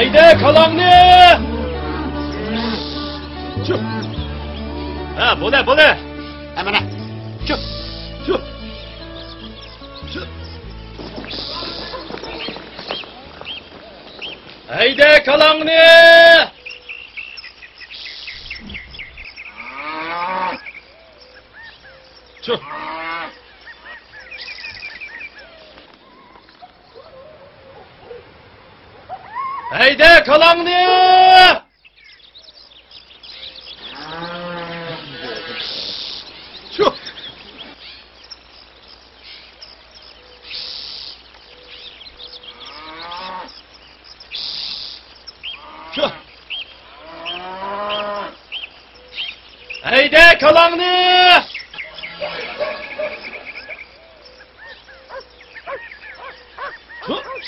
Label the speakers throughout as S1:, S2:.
S1: Haydi kalanını! Çık! Ha, bu ne?
S2: Hemen ha! Çık!
S1: Haydi kalanını! Çık! Haydi kalanını! Çık! Çık! Haydi kalanını! Çık!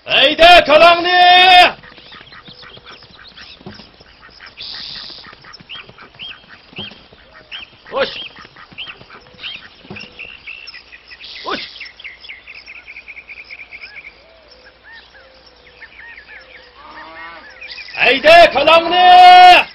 S1: Haydi kalanını! Koş! Koş! Haydi kalanını!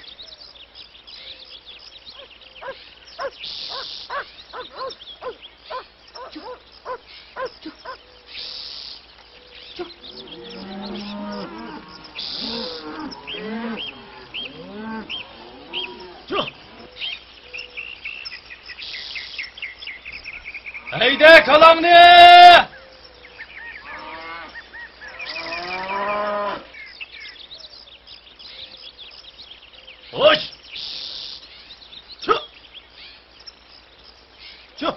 S1: Haydi kalanını! Koş! Çık! Çık!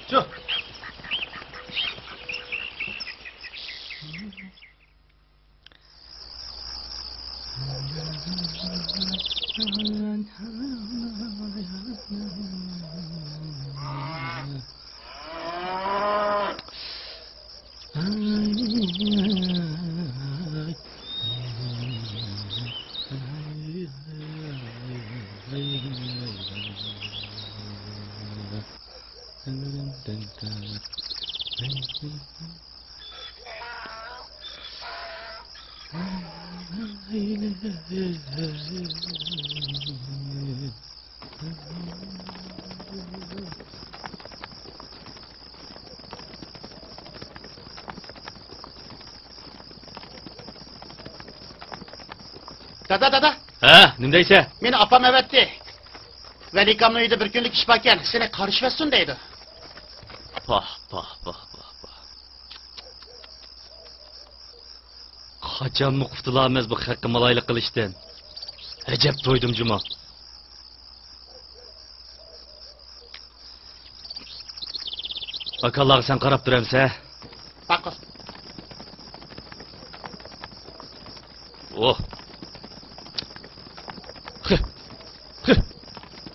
S1: Çık!
S2: Dada.
S1: Ha, nimdeyse?
S2: Meni apam evetti. Velikamın uyda bir günlük iş bakken seni karışmasın deydi.
S1: Pah. Kaçan mı kurtulamaz bu hakkı malaylık kılıçtan? Ecep toydum cuma. Bak Allah'a sen karap duramsa.
S2: Bak kız.
S1: Oh.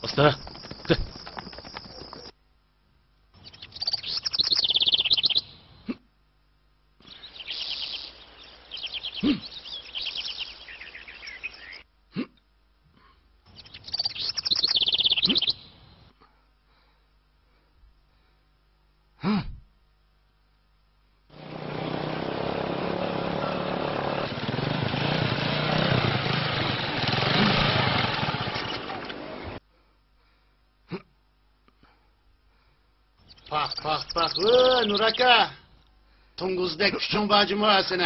S1: Usta.
S2: Bak. Nuraka. Tunguzdek küçük bacım var senin.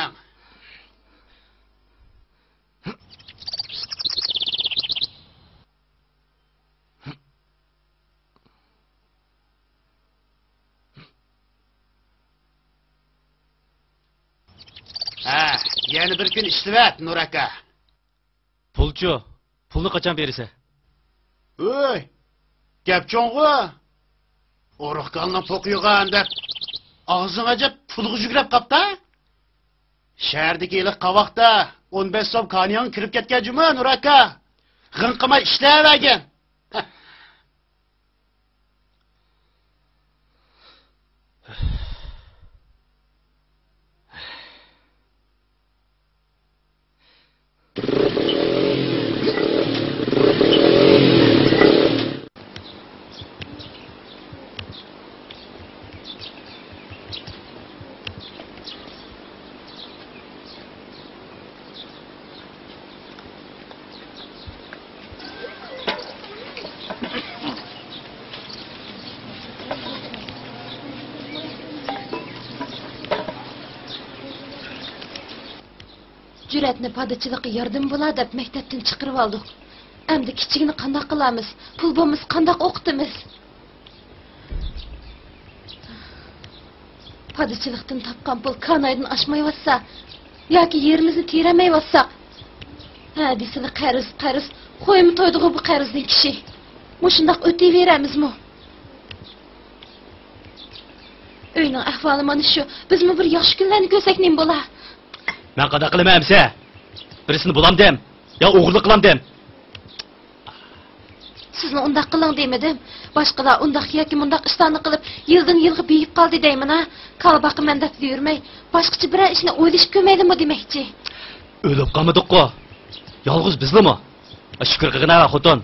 S2: Ha, yeni bir gün işlevet Nuraka.
S1: Pulcu. Pulunu kaçan verirse.
S2: Oy. Gep çoğu. Oruq kalına pokuyoğan dep. Ağzın acep pulgu жүгіреп kapta. Şehrdeki ilik kavakta 15 som kanyon kirip ketken cuma Nuraka. Gınqıma işleyevegen.
S3: Cüretni padachılıqqa yardım bo'lar deb maktabdan chiqarib oldik. Endi kichigini qandoq qilamiz? Pul bo'lmiz qandoq o'qitamiz? Padachılıqdan topgan pul kanaydan oshmayotsa yoki yerimizni teramayotsak, ha desini qarz, qo'yimi to'ydig'i bu qarzning kishi. Mushundoq o'tayveramizmi? Uyning ahvoli mana shu. Bizmi bir yaxshi kunlarni ko'rsak nim bo'lar?
S1: Ben kada kılamamsa. Birisini bulam dem. Ya oğurluk kılam dem.
S3: Sizni undaq qiling demadim. Boshqalar undaq yoki mundaq ishlarni qilib, yildan yilga beyib qoldi deyman ha. Qalbaqman deb yurmay, boshqacha biror ishni o'ylashib ko'maydimi demoqchi.
S1: Ölüp kalmadık o. Yalğız bizli mi? Şükür kıgına xotin.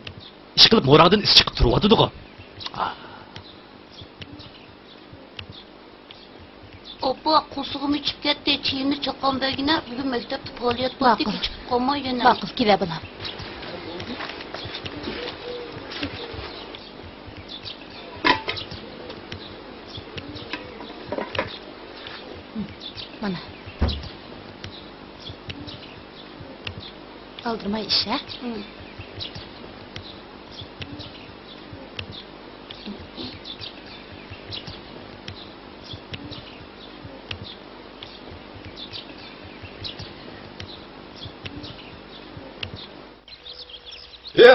S1: İş kılıp moradın is çıkıp turuvadık o.
S4: Opa, kusug'im ichib ketdi, chiyini chaqqan begina, bugun maktabda faoliyat bo'ldi, kechikib qolmay yana.
S3: Baqib kela bilan. Mana. Aldırmay iş ha?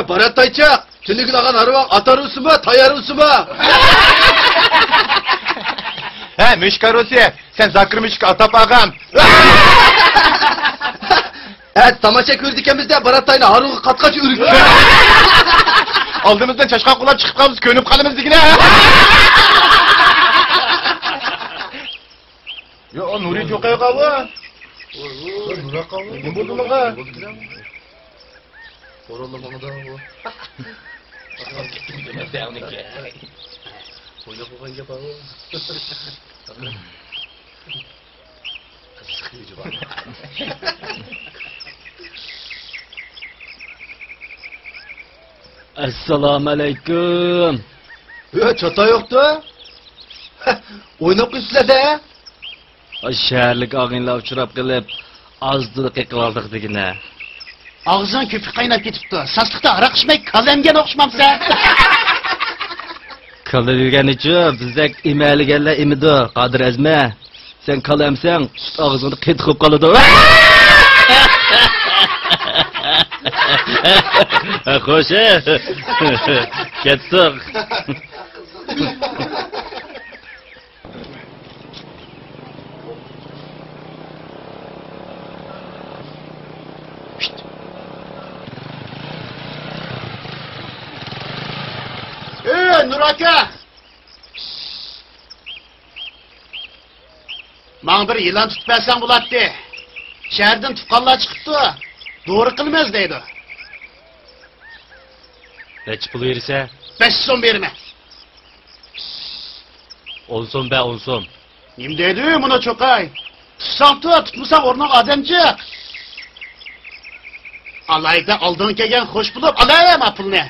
S5: Barat Tayçak, çınıkın ağan arıvan atar usuma, tayar usuma.
S6: He Müşkarosi, sen zakır müşk atap ağam.
S5: Evet, tamaşa kördükemizde Barat Tay'la harığı katkaç ürük.
S6: Aldığımızdan çaşkan kulak çıkıp kalmış, könüp kalımız dikine. Yo, Nuri çok iyi kalı. Nuri kalı. Ne buldu mu ka?
S5: Oralım onu da bu. Oyna baban yapalım. Sıkıcı bak.
S1: Esselamu aleyküm.
S5: Çata yoktu. Oynap kızla de.
S1: Şehirlik ağınla uçurap kılıp azdılık yıkıvaldık digine.
S2: Ağzın köpük qaynab ketibdi. Saslıqda araq içmay kalemgen o'xshamamsa.
S1: Kalır yürgenici, bizdek imeligenler imidi, Kadir ezme. Sen kalemsen, ağzını kıtkıp kalıdı. Hoş kettik.
S2: Nur aka! Maň bir yılan tutub bersen bulatdy. Şäherden tuqqanlar çıkıptı. Doğru qilmaz deydi.
S1: Neçi pul verirse?
S2: 5 so'm berme.
S1: 10 so'm be 10 so'm.
S2: Nim dedi buna çoqay? Tutsan tut, tutmasan ornaq adamcık. Alayda aldığın kelgen hoş bulup alayım apılını.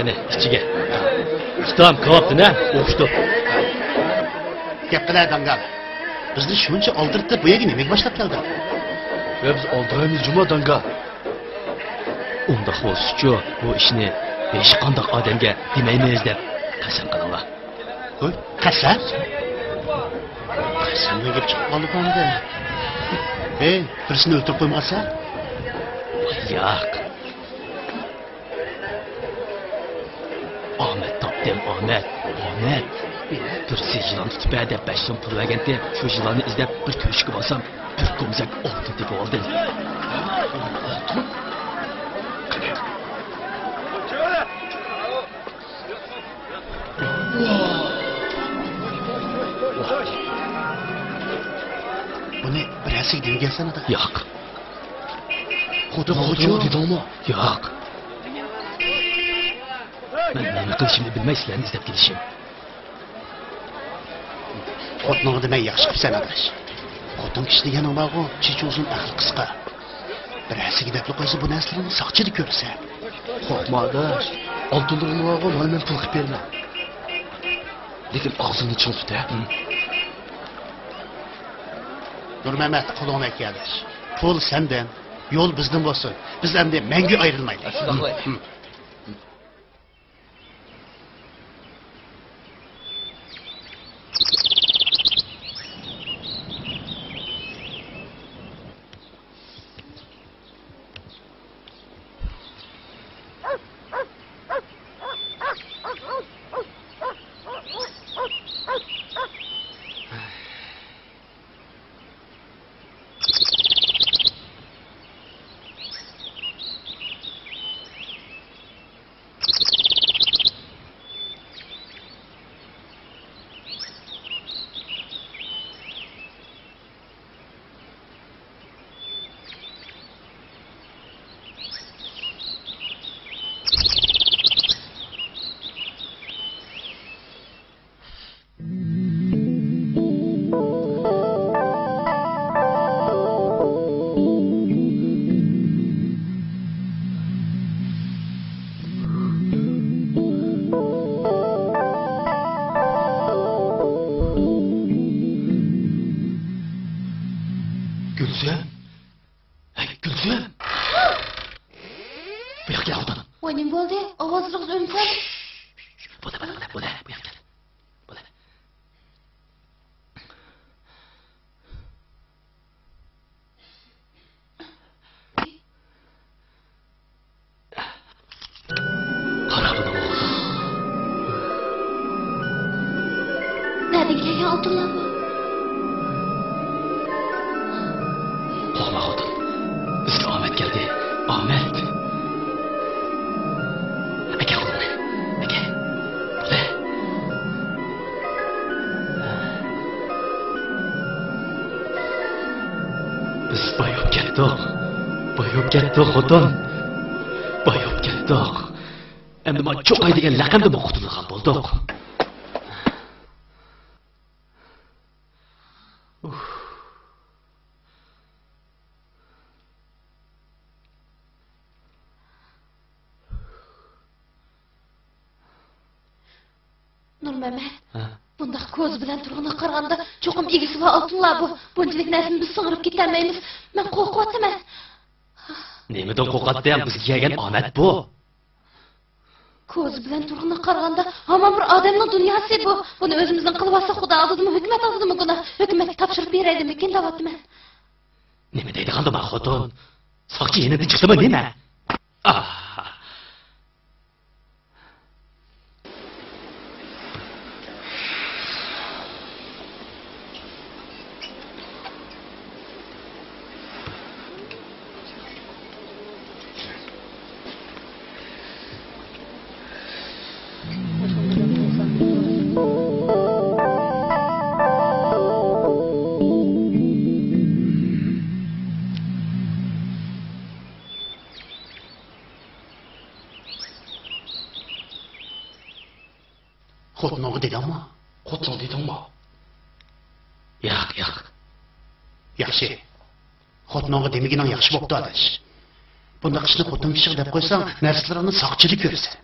S1: Qani, ichiga. Ustam, kavapdi-na, o'xshdi.
S2: Gap qilay dangal. Bizni shuncha oldirib bu yerga nimaga boshlab kelding?
S1: Biz oldiramiz juma danga. Unda bo'lsa-chu, bu ishni hech qanday odamga demaymiz deb qasam qilinglar.
S2: Qo'y, qasam? Qasamga gap chiqib qoldi endi. Birisini o'ltirib qo'ymasa?
S1: Yo'q. Ahmet tapdım Ahmet. Bir yılan tutup edip 5 so'm pul vergende şu yılanı izlep bir köşkü basam bir komzak altın tipi oldu.
S2: Bu ne? Birisi gidiyor gelsene de.
S1: Yok.
S2: Hoca dedin mi?
S1: Yok. Ben nima qilishimni bilmay sizlarni izlab kelishim.
S2: Xotiningni demay yaxshi qilibsan adash. Xotin kishi deganing bor-ku, chechi uzun, aqli qisqa. Birasiga deb qo'ysa bu narsalarni saqchida ko'rsa.
S1: Qo'rqma adash. Oltinlarni bor-ku, men pul qilib berma. Lekin og'zingni ching tut, ha.
S2: Nurmamat qo'lingni keldi. Pul sendan, yo'l bizdan bo'lsin. Biz endi mangu ayrilmaylik.
S1: Gülsüm. Hey Gülsüm. Bu yoqqa xotin.
S3: Voy, nima bo'ldi? Ovozliq o'nsan.
S1: Bo'la. Bu yoqqa. Bo'la. Qara buni o'qi.
S3: Nereden kelgan oltinlar bu?
S1: Qo'rqma xotin. Bizga omad keldi. Omad. Aka qo'lini. Aka. Bo'la. Biz boyib ketdik xotin. Boyib ketdik. Endi men cho'qay degan laqamdan o'qitilgan bo'ldik.
S3: Nurmama. Bundaq ko'z bilan turg'ini qaraganda cho'qim egisi va oltinlar bu. Bunchalik narsani biz sing'irib ketolmaymiz. Men qo'rqyapman.
S1: Nimadan qo'rqatdi? Bizga kelgan omad bu.
S3: Ko'z bilan turg'ini qaraganda hamon bir odamning dunyosi bu. Buni o'zimizning qilib olsa Xudo oldida hukumat oldida buni hukumatga topshirib beraymikin deyapman.
S1: Nima deydiganda men xotin? Soqchi yana chiqdimi nima?
S2: Xotiningga deganmi?
S1: Xotin dedingmi? Yo'q.
S2: Yaxshi. Xotiningga demagining yaxshi bo'pti adash. Bundaq ishni xotin kishi deb qo'ysang, narsalarni soqchilik ko'rasan.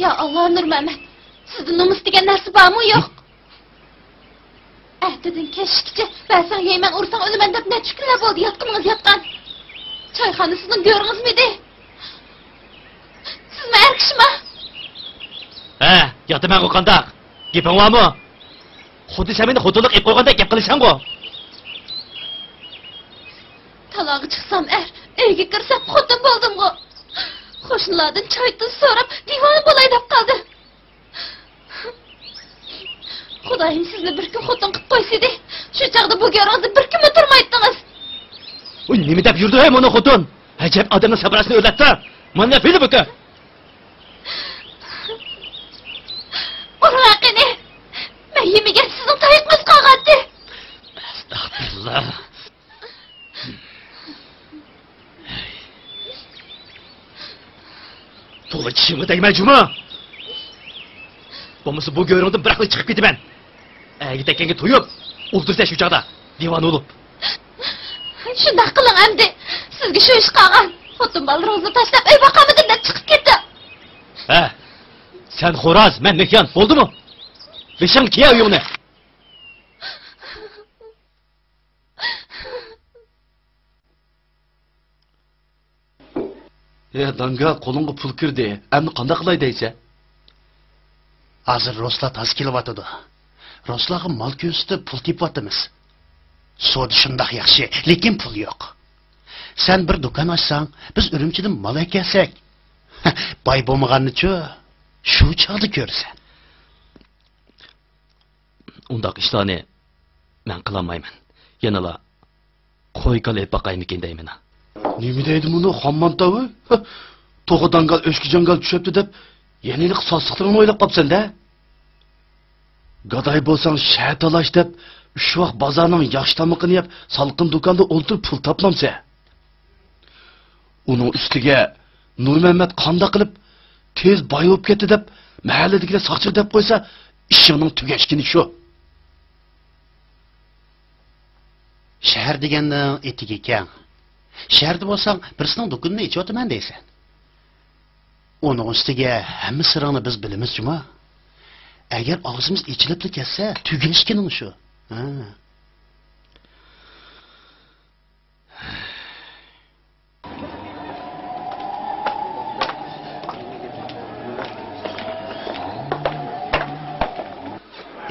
S3: Ya Allah Nurmama. Sizda nomus degan narsa bormi yo'q? Ahdidan kechgacha basan yeyman, ursang o'laman deb necha kunlar bo'ldi yotqiningiz yotgan. Choyxona sizning go'ringizmi edi? Sizmi erkishmi?
S1: Yotaman qandaq. Gaping bormi? Xuddi sen meni xotinlik qilib qo'yganda gap qilasan-ku.
S3: Talog'i chiqsam uyga kirsam xotin bo'ldim-ku. Qo'shnilardan choy tuz so'rab divona bo'lay deb qoldi. Xudoyim sizni bir kun xotin qilib qo'ysaydi, shu chaqda bu go'ringizni bir kun o'tirmaydingiz.
S1: Uy, nima deb yurdi mana xotin? Ajab odamning sabrasini o'rlatdi. Mana fili buka.
S3: Uraqini. Men yemagan sizning tayiqingiz qolgandi.
S1: Astagfirullah. To'g'ri chishimga tegmayjimi? Bo'lmasa bu go'ringdan bir aqli chiqib ketaman. Gitakanga to'yib, o'ldirsa shu chaqda divan bo'lib.
S3: Shunday qiling endi. Sizga shu ish qolgan. Xotin bolalarni tashlab uy boqamidim deb chiqib ketdi.
S1: Sen xo'roz, men mehyon, bo'ldimi? Beshing kiya uyingni. Danga qo'lingga pul kirdi. Endi qanday qilay deysa?
S2: Hozir Roslar toz kelyotdi. Roslarga mol ko'rsatib pul tepyapmiz. Sodi shundoq yaxshi, lekin pul yo'q. Sen bir do'kon ochsang, biz Urumchidan mol kelsak, boy bo'lmaganni-chu, shu chog'da ko'rsan.
S1: Undaq ishlarni men qilolmayman. Yanala qo'y qilib boqaymikin deyman. Nima deydi buni xommontavi? To'g'i dangal o'shki jangal tushibdi deb, yenilik sosiqtirni o'ylab qopsan-da. Gaday bo'lsang shatalash deb, shu vaqt bozorning yaxshi tamoqini yeb, salqin do'konda o'ltirib pul topmamsa. Uning ustiga Nurmamat qanda qilib tez boy bo'lib ketdi deb, mahalladagilar soqchilik deb qo'ysa, ishining tugashgini shu.
S2: Shahar deganning etigi keng. Shaharda bo'lsang, birisining do'konini ichayotaman deysan. Uning ustiga hamma sirni biz bilamiz juma. Agar og'zimiz ichilib ketsa, tugilishkining shu. Ha.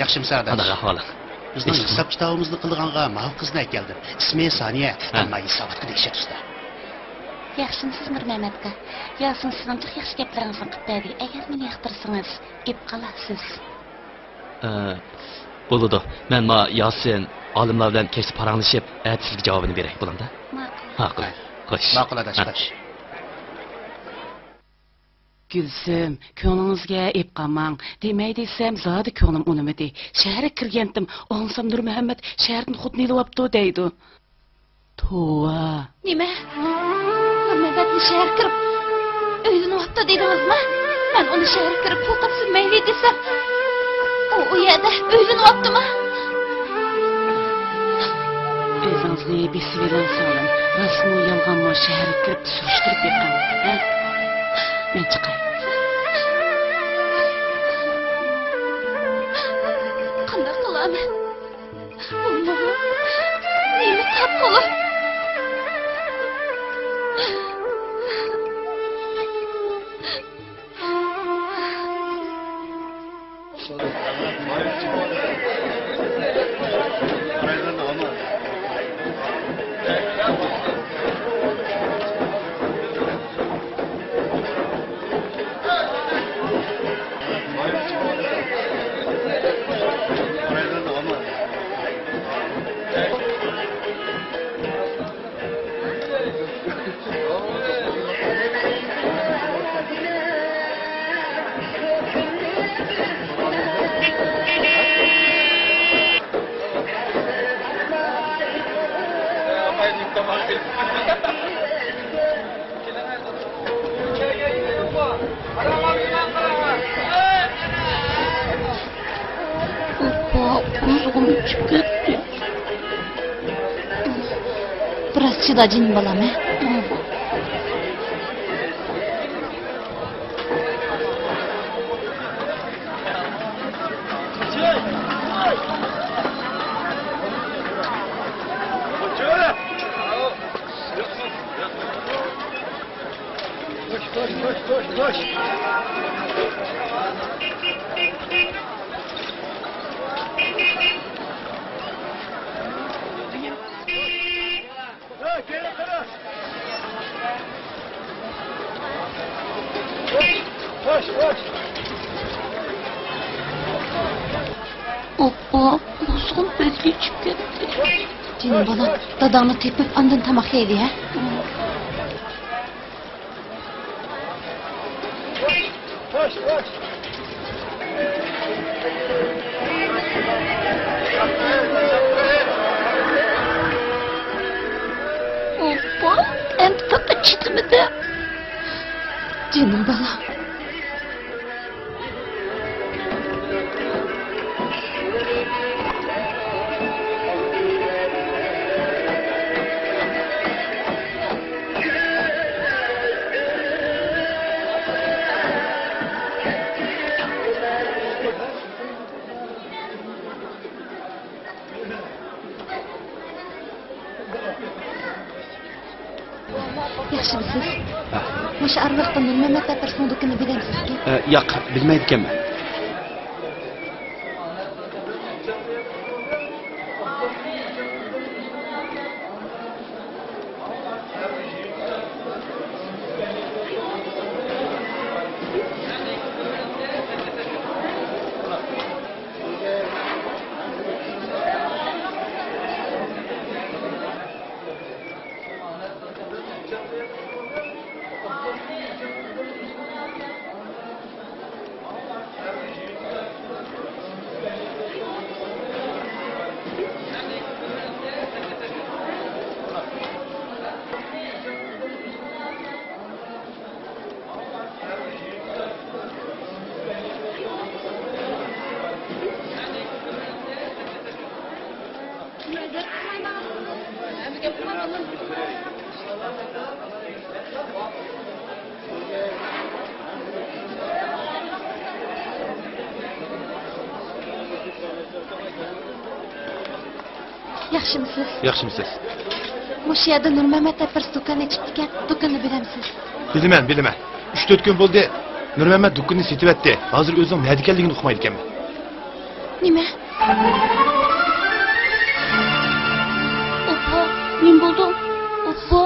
S2: Yaxshimisiz Ardash?
S1: Qanaqa ahvoling?
S2: Bizning hisob kitobimizni qilganға ma'lum qizni keldim. Ismi Saniya, hamma hisobotga tekshir usta.
S4: Yaxshimisiz Mirmamatga? Yasin sizning yaxshi gaplaringizni qilib berdi. Agar meni yoqtirsangiz, ep qolasiz.
S1: Bo'ladi. Men ma Yasin olimlar bilan kechib paranglashib, sizga javobini beray bo'lamda? Ma'qul. Xo'sh.
S2: Ma'qul Adash.
S7: Gülsüm, ko'nglingizga ep qolmang. Demay desam, zodi ko'nglim unimidi. Shaharga kirgandim, o'nsam Nur Muhammad shahardan xudni ilyapti deydi. Tova.
S3: Nima? Nurmamatni shahar kirib, uydan o'tdi dedingizmi? Men uni shahar kirib pul topsin mayli desam, u yerda uydan o'tdimi?
S7: O'zingizni besib elansanlar, rasmi yolg'onmi shaharga kirib surishtirib beqam. Ha? Men chiqay.
S3: Qanday qilaman? Alloh. Nima qilib qolar? Biraz çıda cin balam, he?
S4: Oppa, bozgun bezge çıkıp gitti.
S3: Cin balam, dadamı tepip andın tamak yedi, he?
S4: Oppa, en tadı çıtmadı.
S3: Canım balam. Yaxshimisiz? O'sha arvoqdan Nurmamat Tatarsin do'koni bilamsizki?
S1: Yo'q, bilmaydi ekanman.
S3: Yaxshimisiz?
S6: Yaxshimisiz?
S3: Mush yerda Nur Mamat bir do'kon ochib ekan. Do'konni bilamsiz?
S6: Bilaman. 3-4 kun bo'ldi. Nur Mamat do'konni setibdi. Hozir o'zim nima ekanligini uqmaydi ekanman.
S3: Nima?
S4: Oppa, men bo'ldim. Oppa.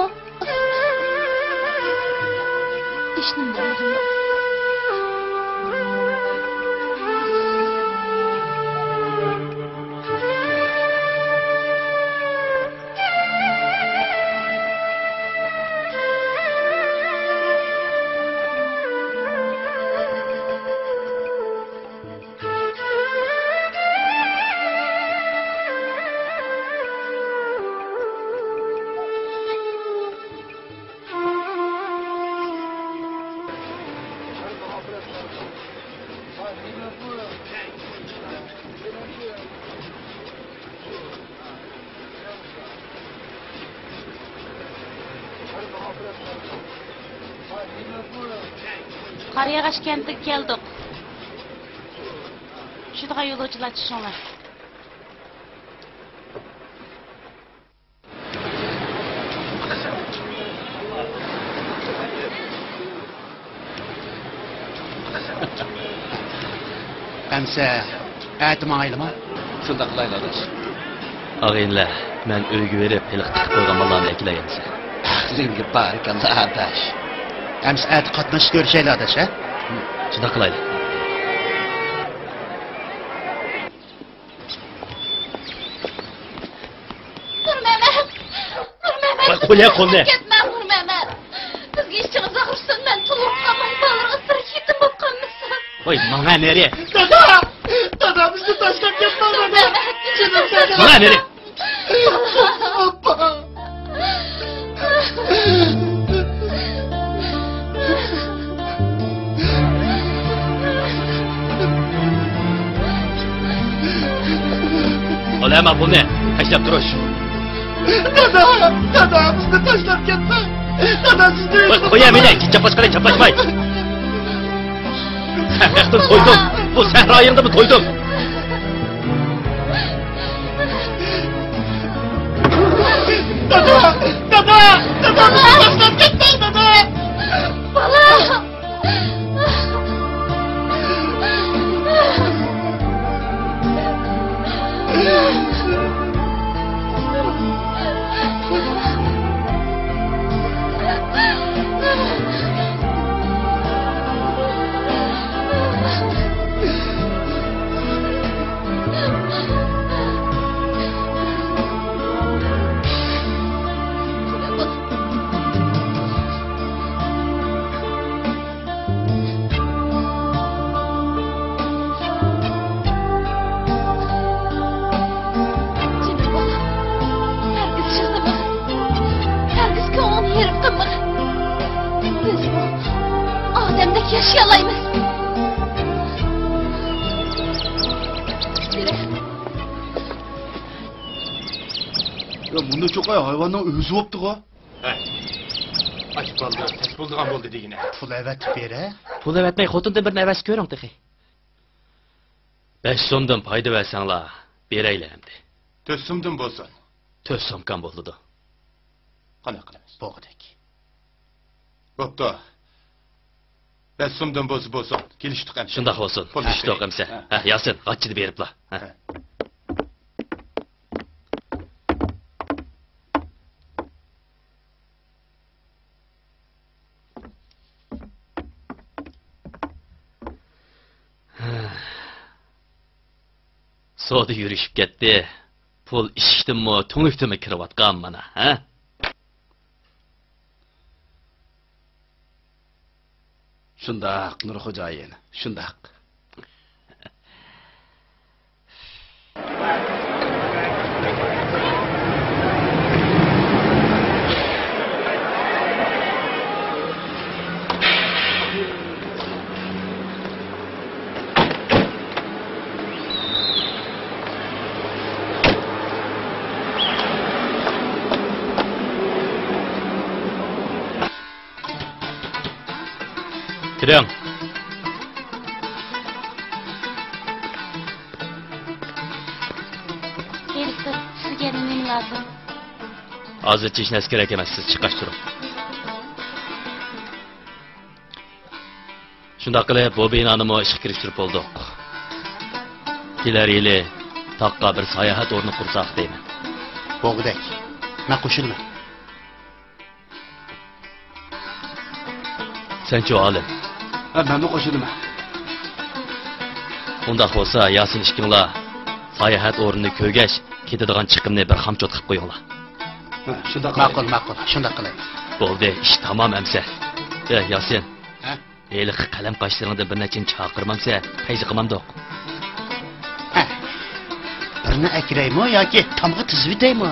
S3: Ishnim bo'ldi.
S4: Qariyagash kentiga keldik. Shunga yo'lovchilar tushinglar.
S2: Әмсә, әтім айлыма?
S5: Şunda qilayli adaş.
S1: Ağayınlar, ben öyge verip pelik tıkıp koygan mallarını ekilayemse.
S5: Aqlinga barakallah adaş.
S2: Әмсә, әт qatnaş görüşeyle adaş, ha?
S1: Şunda kılaylı.
S3: Nur Mamat.
S1: Bak, qo'ya, qo'lni.
S3: Ketma Nur Mamat. Bizga ishchimiz og'irsin. Men tuluqqanman, ballarga sir yetim bo'lib qolmasin.
S1: Oy, bana nereye?
S2: Dada bizni tashlab ketma, dada.
S1: Bana nereye? Ola hemen bu ne? Taşlap duruş.
S2: Dada bizni tashlab ketma. Dada sizni.
S1: Bak, qo'ya meni, çaplaşmayın, çaplaşmayın. Sen yaktın, toydum. Bu sehra ayında mı toydum?
S2: Dada bizni tashlab ketma, dada.
S3: Balam. Yaşayalayımız.
S5: Ya bunda çok ay hayvandan özü optu ha.
S6: Aç boldu, ses bulduğan boldu degine.
S2: Pul evet bere.
S1: Pul evetmeyi xotundan bir neves görün tıkı. 5 so'mdan payda versenla bereyle hemdi.
S6: 4 so'mdan bolsun.
S1: 4 so'mkan bo'ldi.
S6: Qana qilamiz?
S2: Bo'g'dik.
S6: Bo'pti. 5 so'mdan bolsun. Kelishdik ham.
S1: Shundoq bo'lsin. Ishtoq emsa. Ha, Yasin, g'achchini beribla. Ha. Soda yürüyüşüp ketdi. Pul ishikdimi, to'ngikdimi kirayotgan mana, ha?
S5: Şundaq Nur xo'jayin, şundaq.
S1: Kiring.
S4: Kelsa, sizga nima
S1: Hozircha hech narsa kerak emas, siz chiqash turing. Shundoq qilib, bu binoni mo ishga kirishtirib bo'ldik. Kelar yili taqqa bir sayohat o'rni qursak deyman.
S2: Bo'g'dak. Men qo'shilman.
S1: Sen-chi olim?
S5: Ha, menmi qo'shilaman.
S1: Undaq bo'lsa, Yasin ishkinglar sayohat o'rnini ko'gash, ketadigan chiqimni bir xamchot qilib qo'yinglar.
S5: Ha, shunda
S2: Ma'qul, ma'qul. Shunda qilaylik.
S1: Bo'ldi, ish tamom amsa. Yasin,
S2: Ha?
S1: eliq qalam qoshlaringda bir nechini chaqirmamsa, payzi qilmamdoq.
S2: Ha. Birini akraymi yoki tomga tizib yutaymi?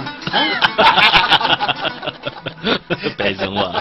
S1: Payzinglar.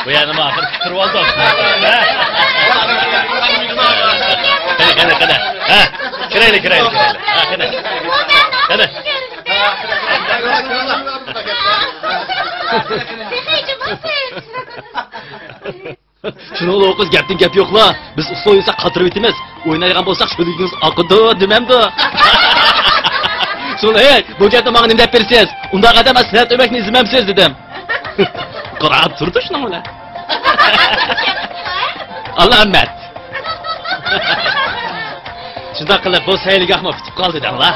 S1: Bu yana mı ahır kırıp oldu? Hadi. Ha, kiraylı. Ha, hadi. Şunu ol kız gap yok la. Biz usta oyunsak katırıp etimiz. Oynaygan bolsak şöylüğünüz akıdı dememdi. Şunu bu gapni bana nimdep bersiz. Unda kadar ben sinet ömekni izlememsiz dedim. Qırab turdi şunu ola. Allah Ahmet. Şunda qilib bu sayliga ahmoq bitib qoldi dedim la.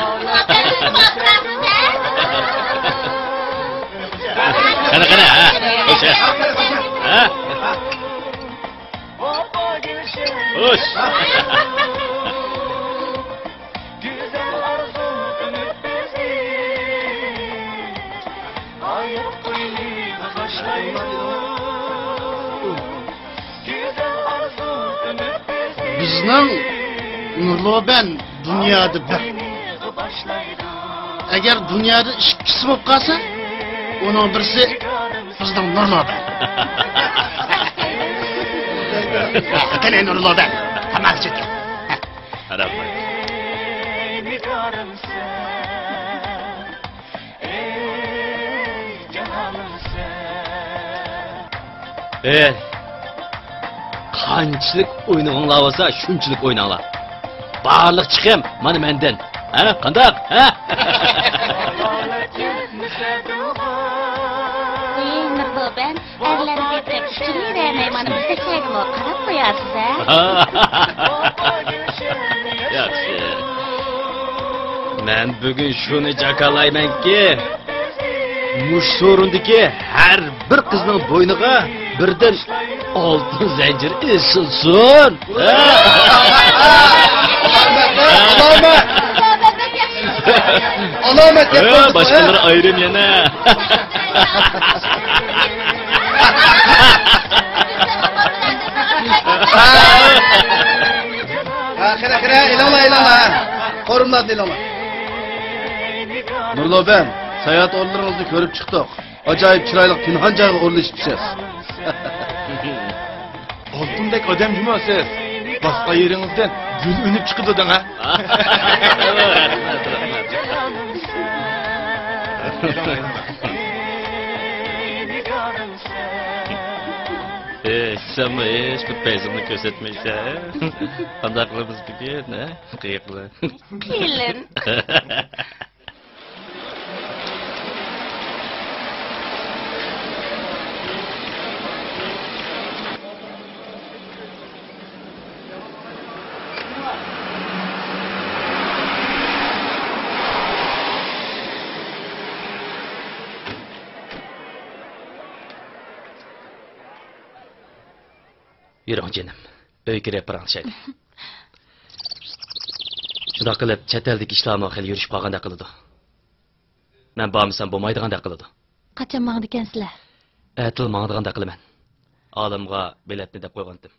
S1: Qana ha. O'sha. Ha? Oş.
S2: Bizning Nurloban dunyoda bir. Agar dunyoda ikkisi bo'lib qolsa, uning birisi bizning Nurloban. Qani Nurloban, tamam chiqdi.
S1: Arab. Qanchalik o'ynag'inglar bo'lsa, shunchalik o'ynanglar. Barliq chiqim, mana mendan. Ha, qandoq? Ha?
S4: Nurloban, erlarga tekshirib bermay, mana bizga kelib qarab qo'yasiz, ha?
S1: Yaxshi. Men bugun shuni jakalaymanki, mush so'rindagi har bir qizning bo'yniga birdan oltin zanjir esilsin.
S5: Alamet yapalım.
S1: Başkaları ayrım yana.
S5: Kira ilala. Korumlar ilala. Nurlu ben, seyahat orlarınızı görüp çıktık. Acayip çıraylık pinhan joyga o'rlashibsiz.
S6: Oltundek odam juma siz. Boshqa yeringizdan gul unib chiqdi ha.
S1: Sen hiç bir peyzini gözetmeyse. Kandaklımız biliyor ne? Kıyıklı.
S4: Kelin.
S1: Yuring jinim. Uyga kirib parangshaydi. Shunday qilib, chet eldagi ishlarni xil yurishib qolgandek qiladi. Men bormasam bo'lmaydigandek qiladi.
S3: Qachon mangdi ekansizlar?
S1: Atil mangdigandek qilaman. Olimga biletni deb qo'ygandim.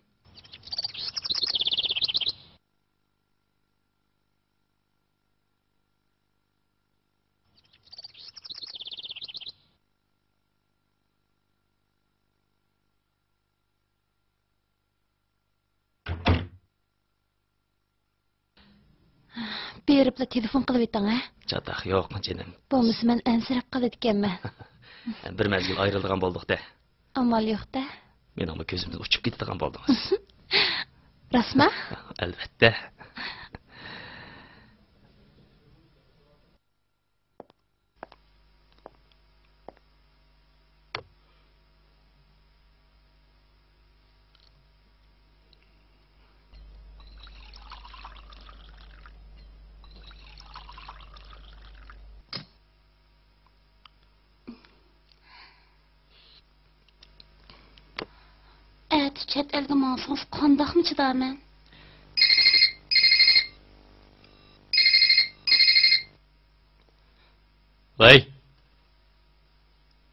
S3: Beripla telefon qilib etang, ha?
S1: Chataq yo'q, jinim.
S3: Bo'lmasa men ansirab qoladi ekanman.
S1: Bir mezgil ayrılgan bo'ldik-da.
S3: Amal yo'q-da.
S1: Meningmi ko'zimdan uchib ketadigan bo'ldingiz.
S3: Rasma?
S1: Albatta.
S4: Chet elga mansınız qandaqmı çıdamen?
S1: Vay.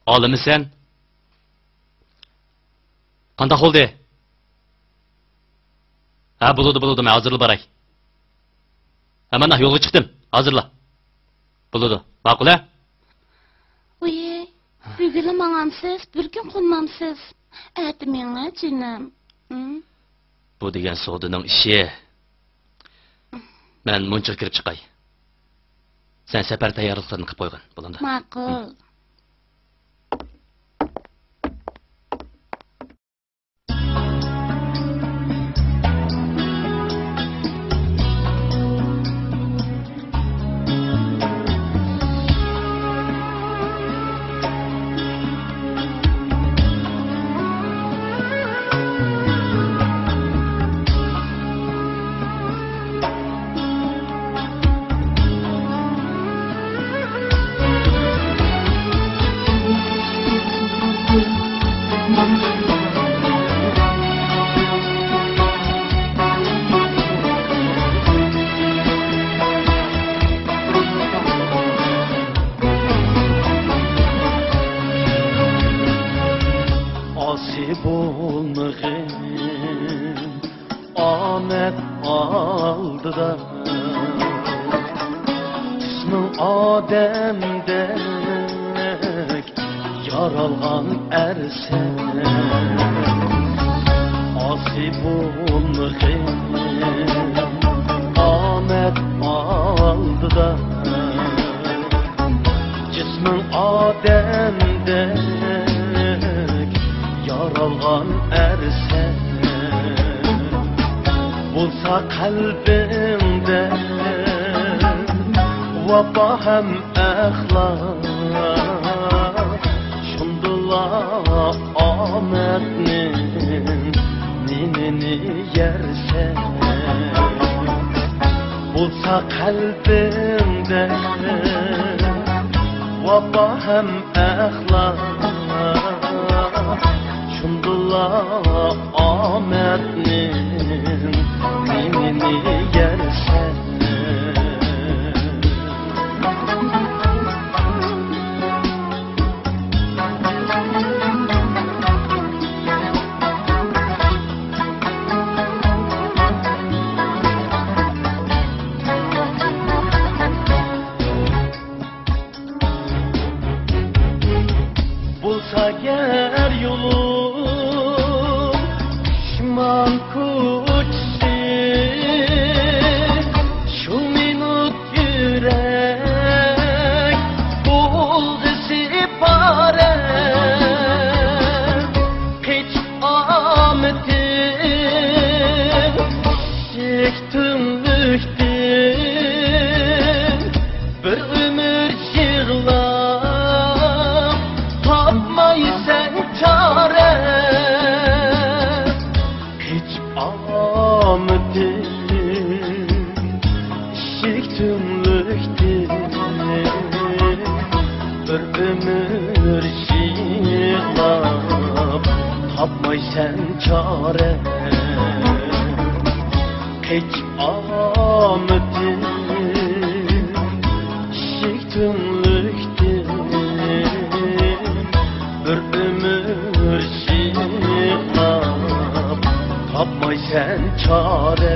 S1: Olimi sen? Qandaq oldu? Ha, buludu, men hazırlı baray. Hemen yo'lga chiqdim, hazırla. Buludu, ma'qul ha?
S4: Oye, bugün mağamsız, bir gün qolmamsız. Etmeyene canım.
S1: Bu degan savdoning ishi. Men muncha kirib chiqay. Sen safar tayyorliklarini qilib qo'ygin, bo'lindi.
S4: Ma'qul.
S8: Nasip olmağın amet aldı da Cismin ademdek yaralgan ersen Nasip olmağın amet aldı da Cismin ademdek yaralgan ersen Bulsa kalbimde Vapa hem ehlas Şundula ametnin Ninini yersen Bulsa kalbimde Vapa hem ehlas Şundula ametnin Ninini yersen tümlüktir bir ömür şiğlap tapmaysan çare hiç ametin şik tümlüktir bir ömür şiğlap tapmaysan çare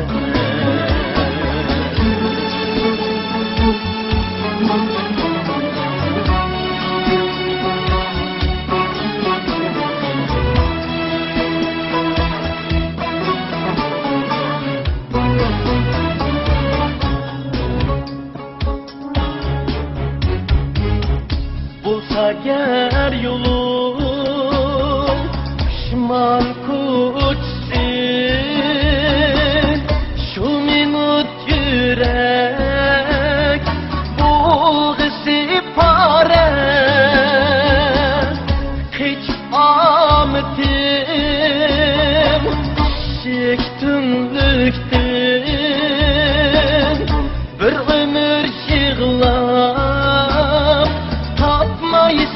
S8: Ger yolun pişman kutsin şu minut yürek boğası pare hiç ametim şektünlüktin bir ömür yığılar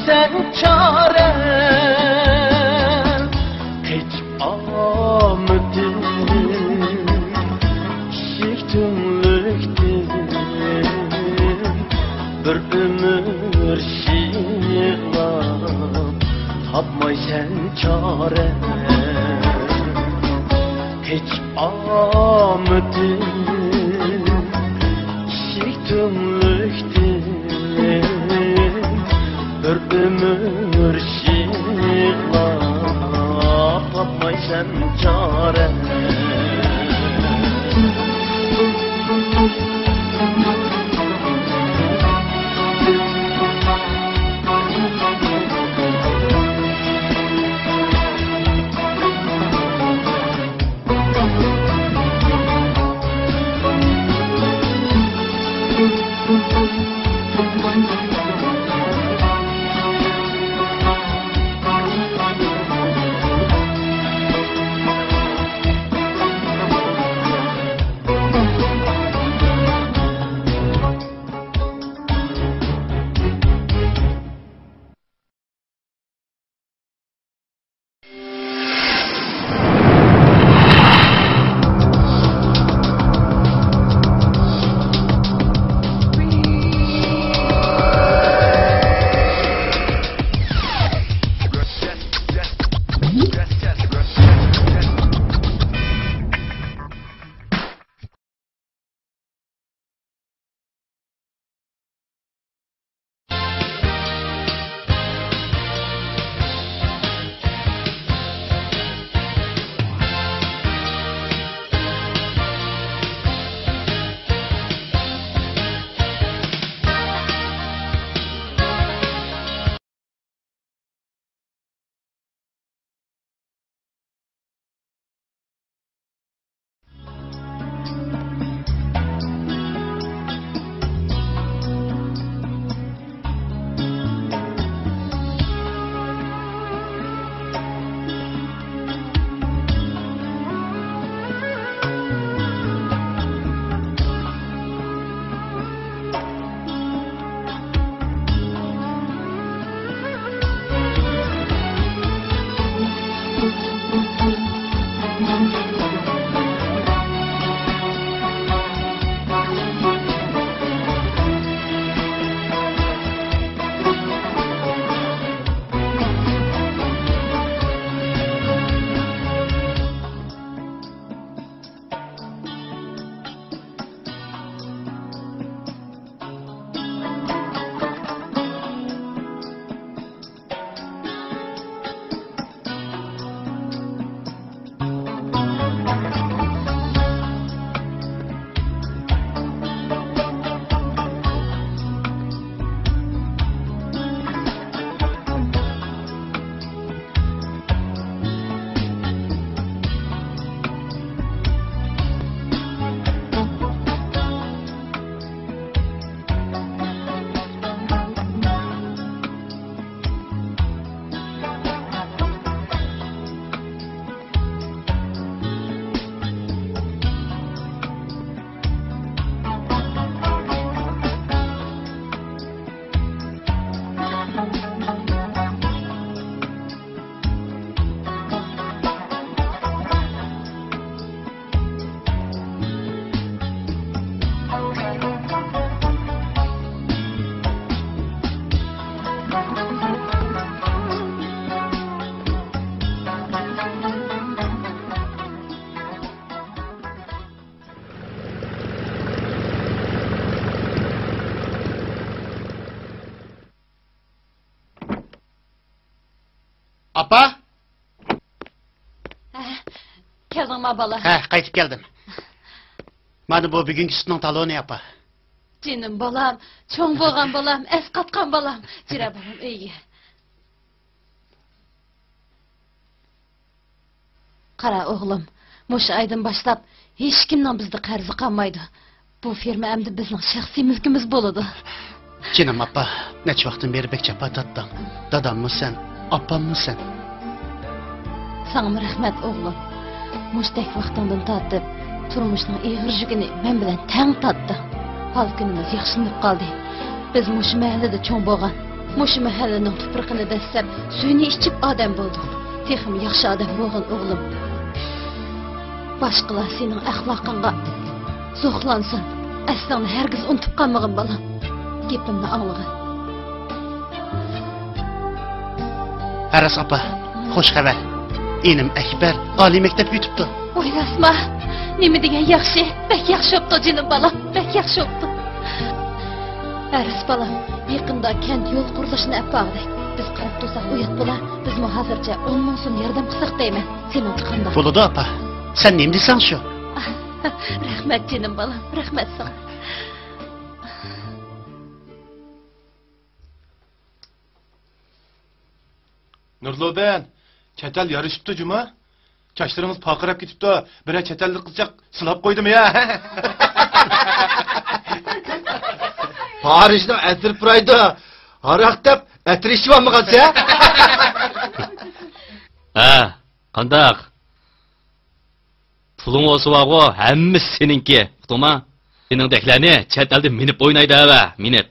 S8: sen çare hiç ametin şiktümlüktin bir ömür şiğlap tapmay sen çare hiç ametin şiktümlüktin bir ömür şiğlap tapmaysan çare
S2: Apa?
S3: Keldingmi bola?
S2: Ha, qaytib keldim. Mana bu bugungi sutning taloni apa.
S3: Jinim bolam, cho'ng bo'lgan bolam, esqatgan bolam. Jira bolam uyga. Qara o'g'lim, mush aydan boshlab hech kimning bizda qarzi qolmaydi. Bu firma endi bizning shaxsiy mulkimiz bo'ladi.
S2: Jinim apa, necha vaqtdan beri bek chapa tatding. Dadammisan, opammisan?
S3: Sana rahmat o'g'lim. Mushdek vaqtingdan tortib, turmushning ig'ir yukini men bilan teng tortdi. Hal kunimiz yaxshilanib qoldi. Biz mush mahallada cho'ng bo'lgan, mush mahallaning tuproqini dastlab, suyini ichib odam bo'ldik. Texim yaxshi odam bo'lgan o'g'lim. Boshqalar sening axloqingga zo'xlansin. Aslini hargiz unutib qolmag'in bolam. Gapimni anglag'in.
S2: Aras apa, xush xabar. Enim Akbar oliy maktab yutibdi.
S3: O'ylasma. Nima degan yaxshi? Bek yaxshi bo'pti jinim bolam. Bek yaxshi bo'pti. Aras bolam, yaqinda kent yo'l qurilishini apag'dik. Biz qarab tursak uyat bo'lar. Biz hozircha 10 ming so'm yordam qilsak deyman. Sening qanday?
S2: Bo'ladi apa. Sen nima desan shu?
S3: Rahmat jinim bolam, rahmat sana.
S6: Nurlu ben, çetel yarışıptı cuma. Çaşlarımız pakırap gitipti. Bire çetelli kızcak sılap koydum ya.
S5: Parij'de etir pıraydı. Arak dep etir işi var mı kalsa?
S1: Ha, qandaq? Pulun olsuvago hemmiz seninki. Uqtuma? Seningdeklarni chet elda minib o'ynaydi ava, minib.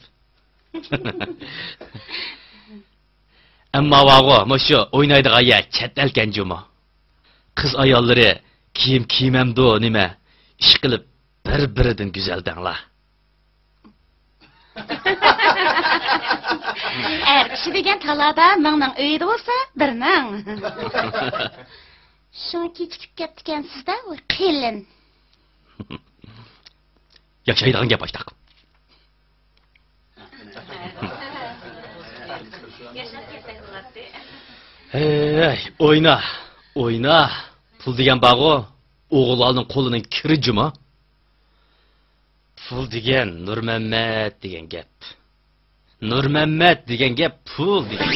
S1: Ammo vago, mushu o'ynaydigan ya chet elkan juma. Qiz ayollari kiyim kiymamdi nima? Ish qilib bir-biridan go'zaldanglar.
S4: Er kishi degan talada mingning uyida bo'lsa, birning. Shuni kechikib ketdikansizda, u qilin.
S1: Yashaydigan gap aytaq. Hey, oyna, oyna. Pul degan bag'o, o'g'illarning qo'lining kiri juma. Pul degan Nurmammat degan gap. Nurmammat degan gap pul degan.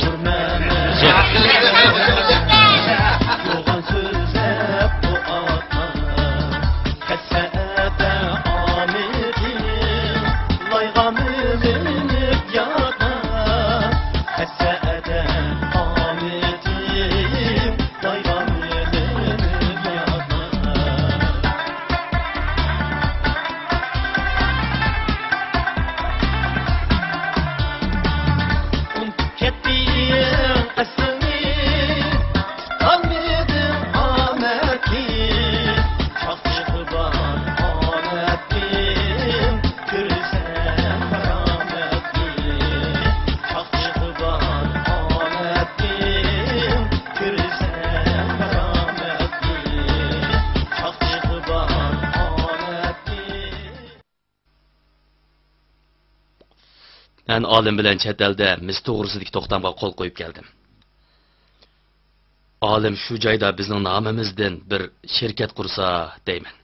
S8: Yo'g'on so'zlab bu ota kasada omidim loyga minib yota kasada omidim loyga minib yota unutib ketding asli Anladım Ahmet'i, çakçıkı var Ahmet'im, görürsen rahmetli. Çakçıkı var Ahmet'im, görürsen rahmetli. Çakçıkı var Ahmet'im.
S1: Men olim bilan chet elda mis to'g'risidagi to'xtamga qo'l qo'yib keldim. Olim shu joyda bizning nomimizdan bir shirkat qursa deyman.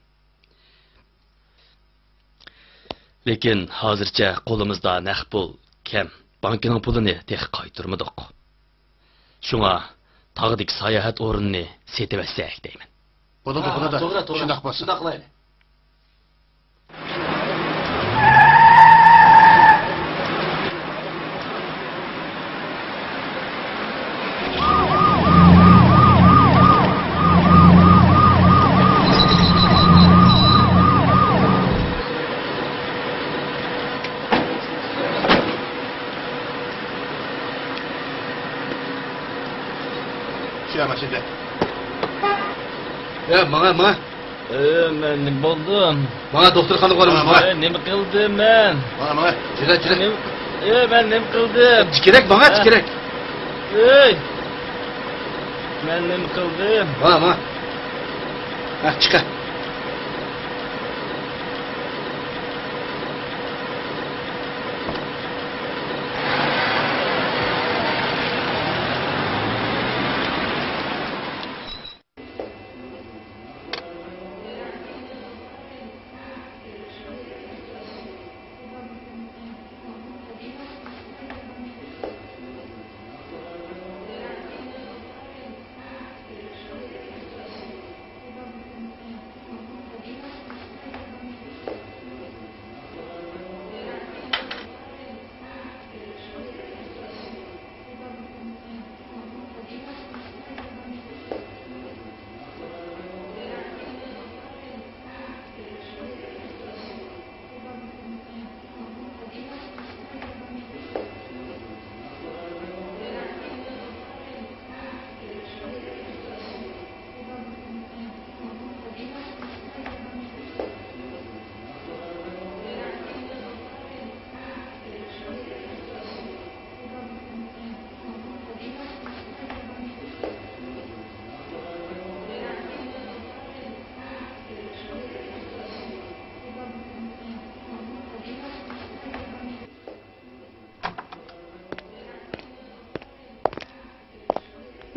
S1: Lekin hozircha qo'limizda naqd pul kam. Bankining pulini tex qaytarmadik. Shunga tog'dik sayohat o'rinini setib olsak deyman.
S2: Bo'ladi, bo'ladi. Shundoq bo'lsin.
S5: Shundoq qilaylik.
S6: Şu ama şimdi.
S5: Ya bana.
S1: Men nima bo'ldim?
S5: Bana doktorxona boramiz bana.
S1: Nima qildim men?
S5: Bana. Çıra.
S1: Men nima qildim?
S5: Çıkerek bana çıkerek.
S1: Ey! Men nima qildim?
S5: Bana. Ha çıkar.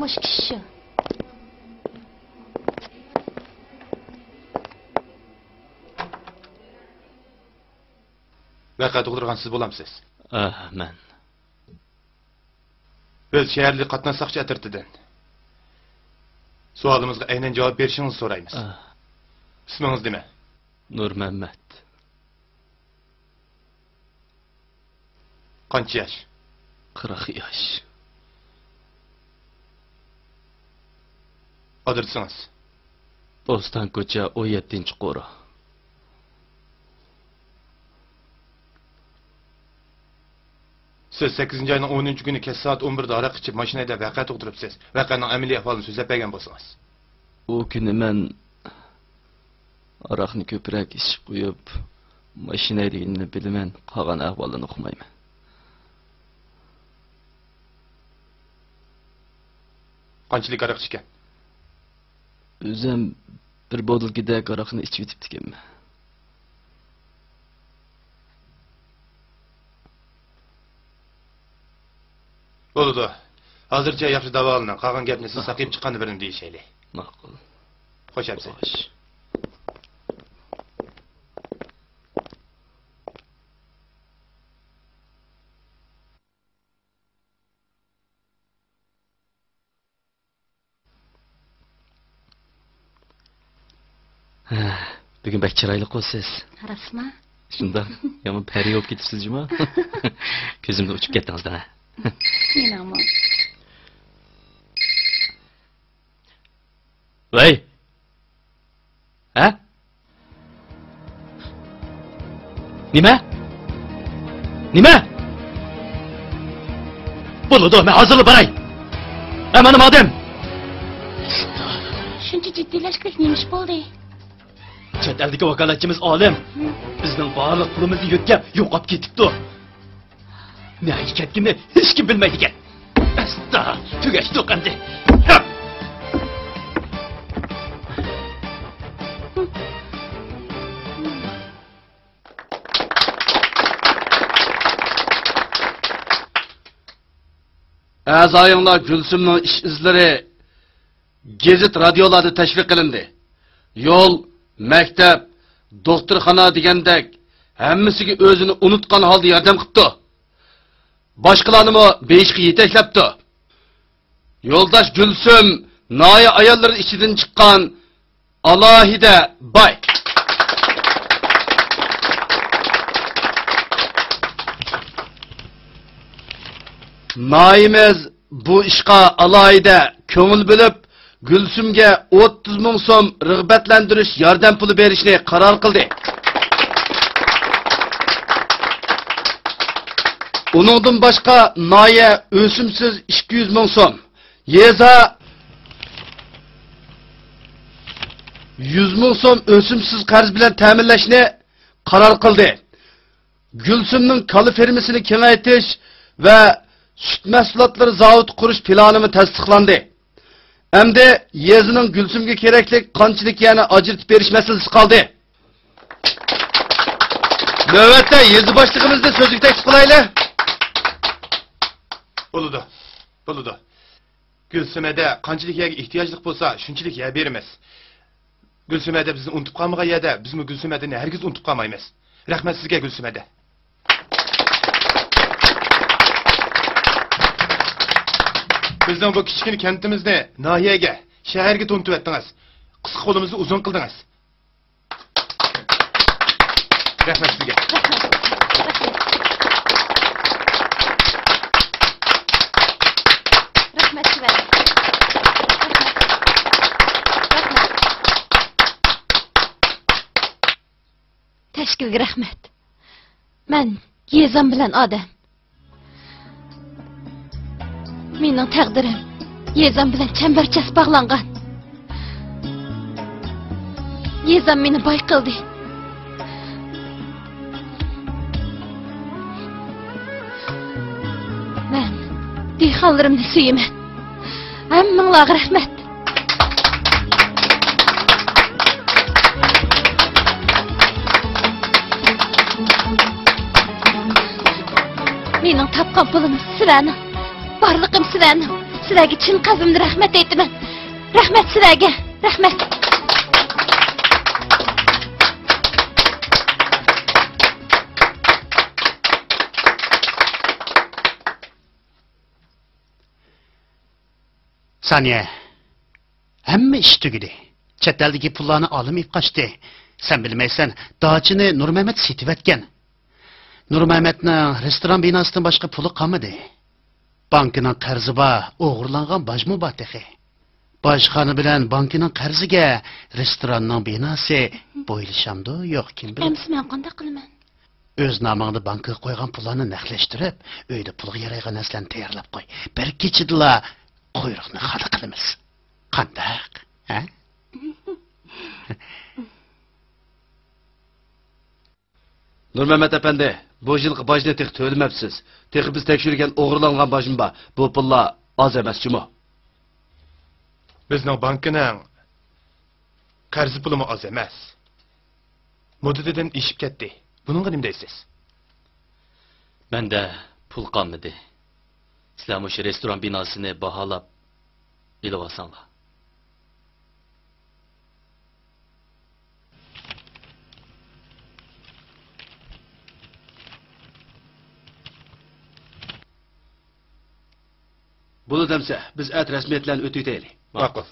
S3: Muş kishi shu.
S6: Vaqa to'g'dirgan siz bo'lamsiz.
S1: Men.
S6: Biz shaharlik qatnashsaqchi atirtidan. Savolimizga aynan javob berishingizni so'raymiz. İsmingiz nima?
S1: Nurmuhammad.
S6: Qancha yosh?
S1: 40 yosh.
S6: Adresingiz?
S1: Bo'ston ko'cha 17-qora.
S6: Siz 8 ayning 10 kuni kech soat 11da araq ichib mashinada vaqa to'g'diribsiz. Vaqaning amaliy ahvolini so'zlab bergan bo'lsangiz.
S1: U kuni men araqni ko'proq ichib qo'yib, mashinadaligini bilaman, qolgan ahvolini uqmayman.
S6: Qanchalik araq ichgan?
S1: O'zim bir bodilgidek araqni ichib yetibdi ekanman.
S6: Bo'ldi. Hozircha yaxshi davolaning, qolgan gapni siz saqib chiqqanini birini deyishaylik.
S1: Ma'qul.
S6: Xo'sh amsa.
S1: Xo'sh. Bugun bak chiroyli qo'ysiz.
S4: Rasma?
S1: Shunda, yomon pari olib ketibsiz-mi? Ko'zimda uchib ketdingiz-da.
S4: Menami.
S1: Voy. Ha? Nima? Nima? Bo'ladi, men hozirlik baray. Mana odam.
S4: Shuncha jiddiylashlik nemish bo'ldi?
S1: Chet eldagi vakolatchimiz olim. Bizning barliq pulimizni yo'qab, yo'qolib ketibdi. Ne haqiqatini hech kim bilmaydi ekan. Asta, tugash to'qandi.
S5: A'zoyinglar Gulsumning ish izlari gazet radiolarda tashviq qilindi. Yo'l, maktab, doktorxona degandek hammasiga o'zini unutgan holda yordam qildi. Boshqalarni beshga yetaklabdi. Yo'ldosh Gulsum noya ayollar ichidan chiqqan alohida boy. Naimiz bu ishqa alohida ko'ngil bilib, Gulsumga 30 ming so'm rag'batlantirish yordam puli berishni qaror qildi. Uningdan boshqa noya o'simsiz 200 ming so'm, yeza 100 ming so'm o'simsiz qarz bilan ta'minlashni qaror qildi. Gulsumning kola fermasini kengaytirish va süt mahsulotlari zavod qurish planini tasdiqlandi. Endi yezining Gulsumga kerakli qanchalik yana ajratib berish masalasi qoldi. Navbatda yezi boshlig'imizni so'zga taklif qilaylik.
S6: Bo'ldi. Gulsumada qanchalik yerga ehtiyojlik bo'lsa, shunchalik yer beramiz. Gulsumada bizni unutib qolmagan yerda, bizmi Gulsumadani hargiz unutib qolmaymiz. Rahmat sizga Gulsumada. Bizden bu kichkina kentimizni nahiyaga, shaharga to'ntib etdingiz. Qisqa qo'limizni uzun qildingiz. Rahmat sizga.
S3: Rahmat sizga. Tashkilga rahmat. Men yezam bilan odam. Mening taqdirim yezam bilan chambarchas bog'langan. Yezam meni boy qildi. Men dehqonlarimni suyman. Hammanglarga rahmat. Mening topgan pulim sizlarning. Barliqim sizlarning. Sizlarga chin qalbimdan rahmat aytaman. Rahmat sizlarga. Rahmat.
S2: Saniye. Hamma ish tugidi. Chet eldagi pullarni olib qochdi. Sen bilmaysan, dachini Nurmamat setib etgan. Nurmamatning restoran binosidan boshqa puli qolmadi. Bankining qarzi bor, o'g'irlangan bojmi bor tehi. Bojxona bilan bankining qarziga restoranning binosi bo'ylishamdi, yo'q kim bilir.
S3: Endi men qanday qilaman?
S2: O'z nomingda bankka qo'ygan pullarni naqlashtirib, uyda pulga yaraygan narsalarni tayyorlab qo'y. Bir kechida quyruqni xato qilamiz. Qandaq, ha?
S5: Nurmamat efendi, bu yilgi bojni tek to'lamabsiz. Tek biz tekshirgan o'g'irlangan bojim bor. Bu pullar oz emas-chimi?
S6: Bizning bankining qarzi pulimi oz emas. Muddatidan ishib ketdi. Buningga nima deysiz?
S1: Menda pul qolmadi. Sizlar shu restoran binosini baholab ilib olsanglar.
S5: Bunu demse, biz et resmiyetlerini ötüyteyelim.
S6: Ma'qul.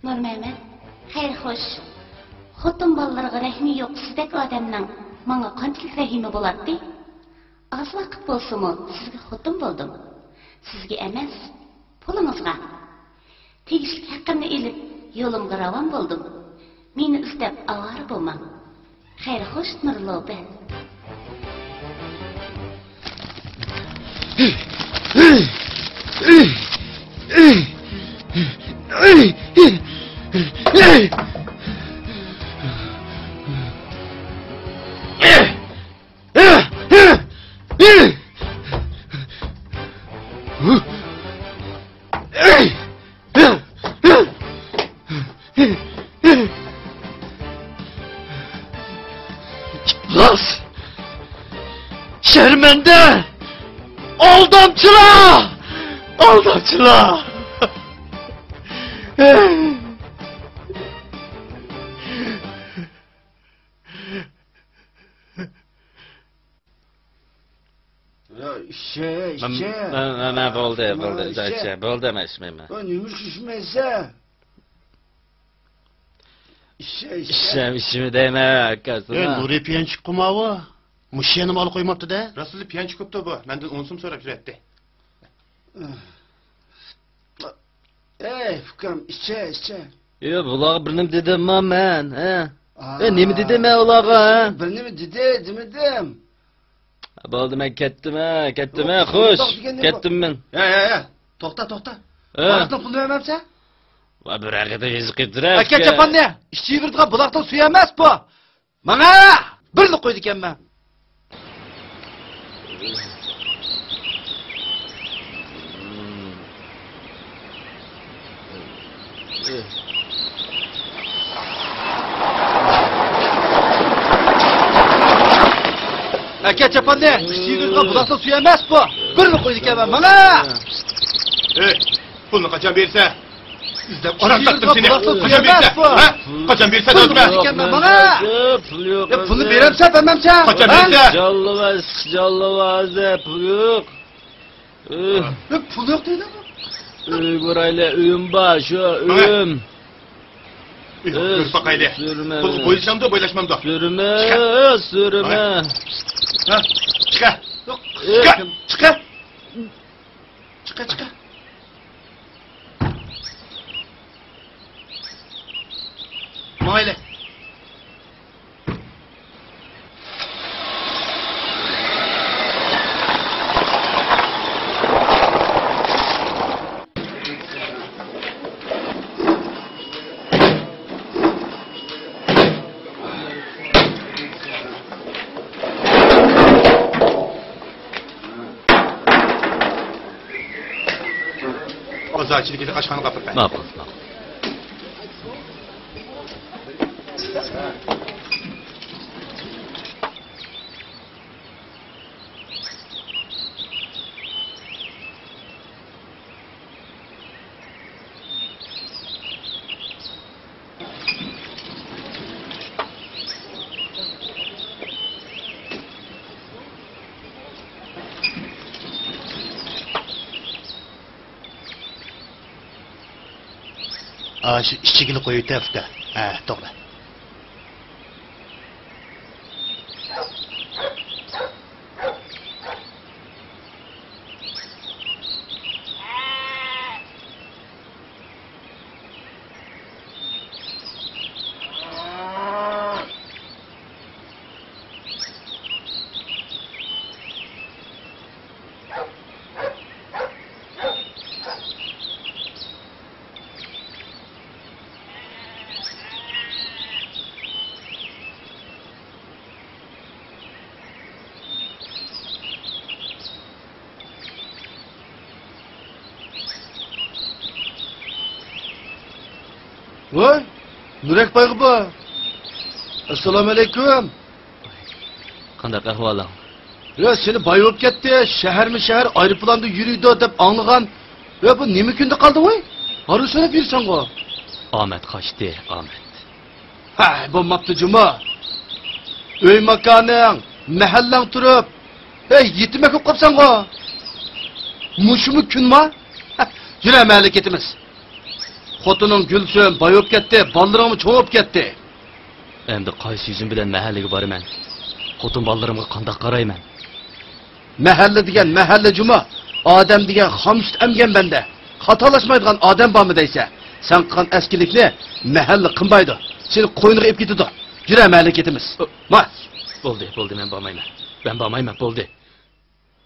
S4: Nurmamat, xeyr xo'sh. Xotin bolalarga rahmi yo'q sizdek odamning menga qanchalik rahimi bo'ladi? Az vaqt bo'lsa-mu sizga xotin bo'ldim. Sizga emas, pulingizga. Tegishli haqqimni elib, yo'limga ravon bo'ldim. Meni istab avara bo'lmang. Xeyr xo'sh Nurloba.
S5: Las! Şermende! Aldamçılar! Aldamçılar!
S1: Ben bo'ldi emasman.
S5: Nima tushmaysa?
S1: İşimi deyme akasına.
S2: Nuri piyanchi qumovi. Musheni olib qo'ymabdi-da.
S6: Rasuli piyanchi ko'pdi bu. Mendan 10 so'm so'rab yuradi.
S5: Ey, fukam, içe.
S1: Yo, bular birini dedim men, ha? Nima dedim men ularga, ha?
S5: Birini mi demedim.
S1: Bo'ldi, men ketdim, xo'sh. Ketdim men.
S5: Ya. To'xta. Buloqdan pul vermemsen?
S1: Va buragida yezib kettirib.
S5: Aka chapanne, ishchi yurdigan buloqdan suv emas bu. Mana birni qo'ydi ekanman. Aka chapanne, ishchi yurdigan buloqdan suv emas bu. Birni qo'ydi ekanman. Mana!
S6: Pulni qachon bersa? İzlep oran taktım seni. Kaçan birse? Ha? Kaçan birse de
S5: Pul verken bana.
S1: Pul yok.
S5: Ya pulu veremse vermemse.
S6: Kaçan birse?
S1: Jallovaz, pul yok.
S5: Ya pul yok dedi mi?
S1: Burayla uyum var, şu uyum.
S6: Dur bakayla. Boylaşmam da boylaşmam da.
S1: Sürme.
S6: Ha? Çıkar. Çıkar.
S2: Mayli.
S6: Ozachilik ile aşkanı kapır ben.
S1: Ma'qul, ma'qul.
S2: Şu işçigili koyu tefte. Doğru.
S5: Voy, Nurek baygı bu. Assalamu alaikum.
S1: Qanday ahvoling?
S5: Ya seni bay bo'lib ketdi, shahar aeroplanda yuriydi deb anglagan. Ya bu nima kunda qoldi voy? Haro so'rab yursan go.
S1: Omad qochdi, omad.
S5: Ha, bo'lmabdi juma. Uy makaning, mahallang turib. Ey, yetime ko'p qopsan go. Mushumi kunma? Yura mamlakatimiz. Xotining Gulsum bay bo'lib ketdi, bolalarimiz cho'ng bo'lib ketdi.
S1: Endi qaysi yuzim bilan mahallaga boraman? Xotin bolalarimga qanday qarayman?
S5: Mahalla degan mahalla juma, odam degan xomsut emgan banda. Xatolashmaydigan odam bormi deysa, sen qilgan eskilikni mahalla qilmaydi. Seni qo'yniga ib ketadi. Yura mamlakatimiz. Ma,
S1: Bo'ldi, men bormayman. Ben bormayman, bo'ldi.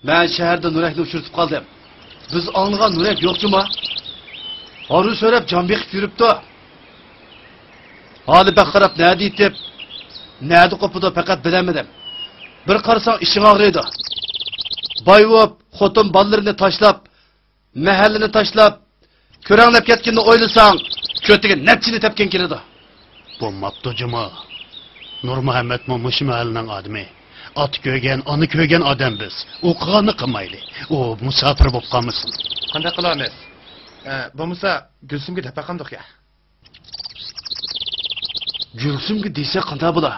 S5: men shaharda Nurakni uchirtib qoldim. Biz olgan Nurak yo'q juma. Haro so'rab jon beqib yuribdi. Hali baqirab nadi deb, nadi qopida faqat bilamadim. Bir qarasang ishing og'riydi. Boy bo'lib, xotin bolalarini tashlab, mahallani tashlab, ko'ranglab ketganini o'ylasang, ko'tiga natchini tepgan keladi.
S2: Bo'lmabdi juma. Nur Muhammad Mush mahallining odami. Ot ko'ygan, oni ko'ygan odam biz. O'qig'ani qilmayli. U musafir bo'lib qolmasin.
S6: Qanday qilamiz? Bo'lmasa Gulsumga deb qandoq ya?
S5: Gulsumga desa qanday bo'la?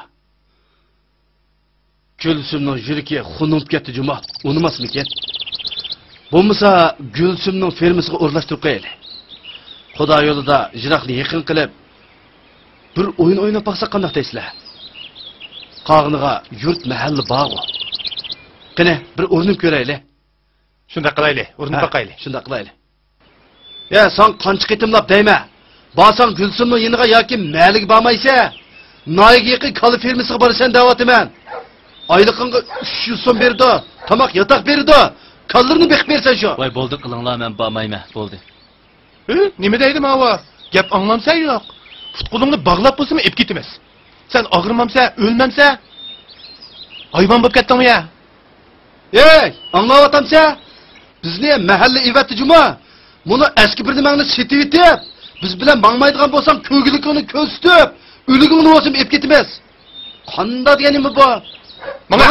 S5: Gulsumning yuragi xunib ketdi juma. Unimasmikan? Bo'lmasa Gulsumning fermasiga o'rlashtirib qo'yayli. Xudo yo'lida jiroqni yaqin qilib bir o'yin o'ynab baqsa qanday deysizlar? Qog'niga yurt mahalla bog'i. Qani bir o'rinib ko'rayli.
S6: Shunda qilayli, urinib baqayli.
S5: Shunda qilayli. Ya sen qancha qitimlab deyma. Basang Gulsumning yiniga yoki maliga bormaysa, noyiga yaqin kali fermasiga borasan da'vatiman. Oyliqingga 300 so'm berdi, tomoq yotoq berdi. Kallarni beqib bersan shu.
S1: Voy bo'ldi qilinglar, men bormayman, bo'ldi.
S6: Nima deydim ava? Gap anglamsa yo'q. Futqulingni bog'lab bo'lsami ep ketimiz. Sen og'rimamsa, o'lmamsa, hayvon bo'lib ketdingmi ya?
S5: Ey, anglayotamsa? Bizni mahalla evatdi juma. Buni eski bir nimangni setib etib, biz bilan mangmaydigan bo'lsam, ko'gilikni ko'rsatib, o'ligingni o'zim ep ketimiz. Qanday deganimi bu? Mana.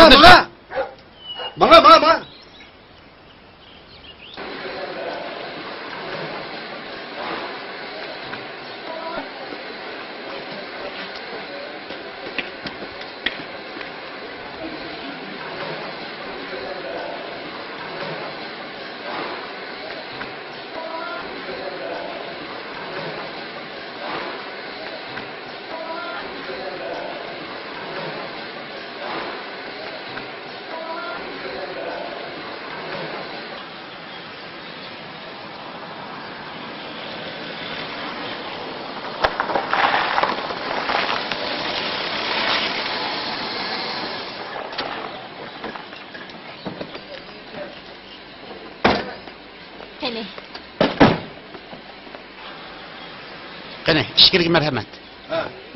S2: Qani, ishkirga marhamat.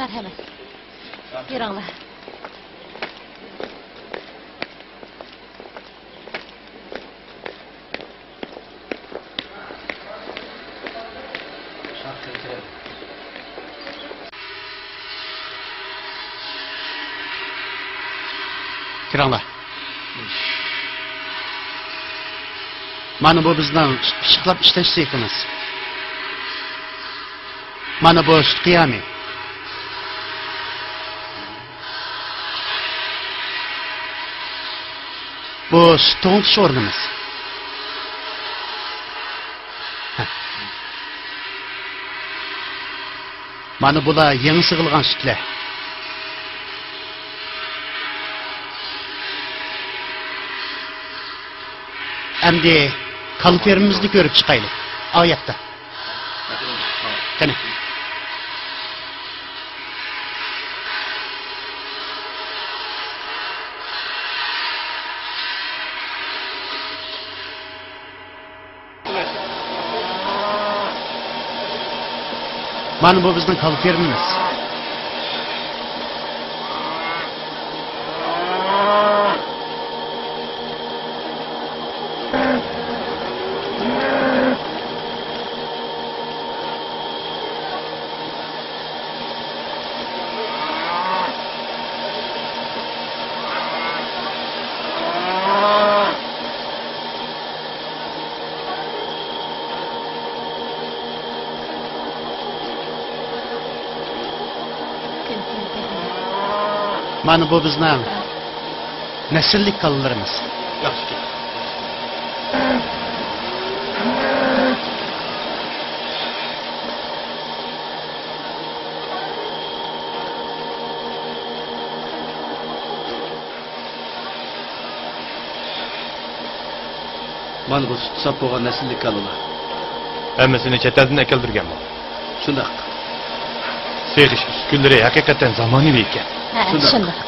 S3: Marhamat. Yuringlar.
S2: Kiranglar. Mana bu bizning pishiqlab ishlash seximiz. Mana bu sut qiyami. Bu sut to'ng'itish o'rnimiz. Mana bular yangi sig'ilgan sutlar. Endi kalferimizni ko'rib chiqaylik. Oyatda. Qani. Mana bu bizning kalferimiz. Mana bu bizning nasllik kalalarimiz.
S6: Yaxshi.
S5: Mana bu sut sap bo'lgan nasllik kalalar.
S6: Hammasini chet eldan keltirgan bu.
S5: Shundoq.
S6: Seyish uskunlari haqiqatan zamonaviy ekan.
S3: Ha, shundoq.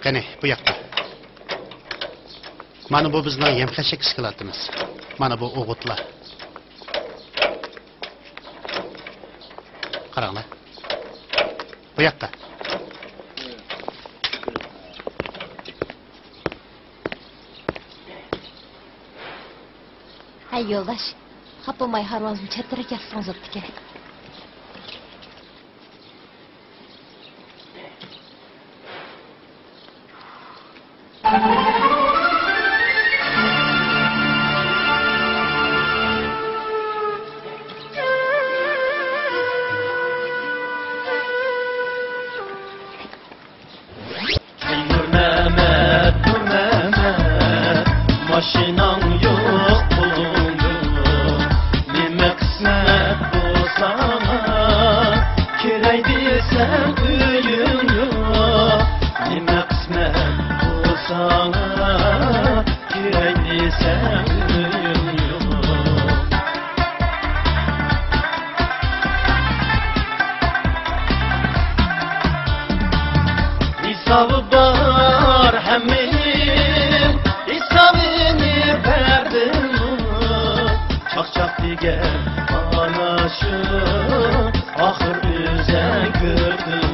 S2: Qani, bu yoqda. Mana bu bizning yem-xashak iskilatimiz. Mana bu o'g'itlar. Qaranglar. Bu yoqda.
S3: Hay yo'ldosh, xapamay harvozni chettirib ketsangiz bo'pti kerak.
S8: Maşinan yok bulundu, nime kısmet bu sana, kireydi sen öyün yok, nime kısmet bu sana, kireydi sen öyün yok. Hesabı var hemmenin, çak digen anaşı ahır üze gördüm.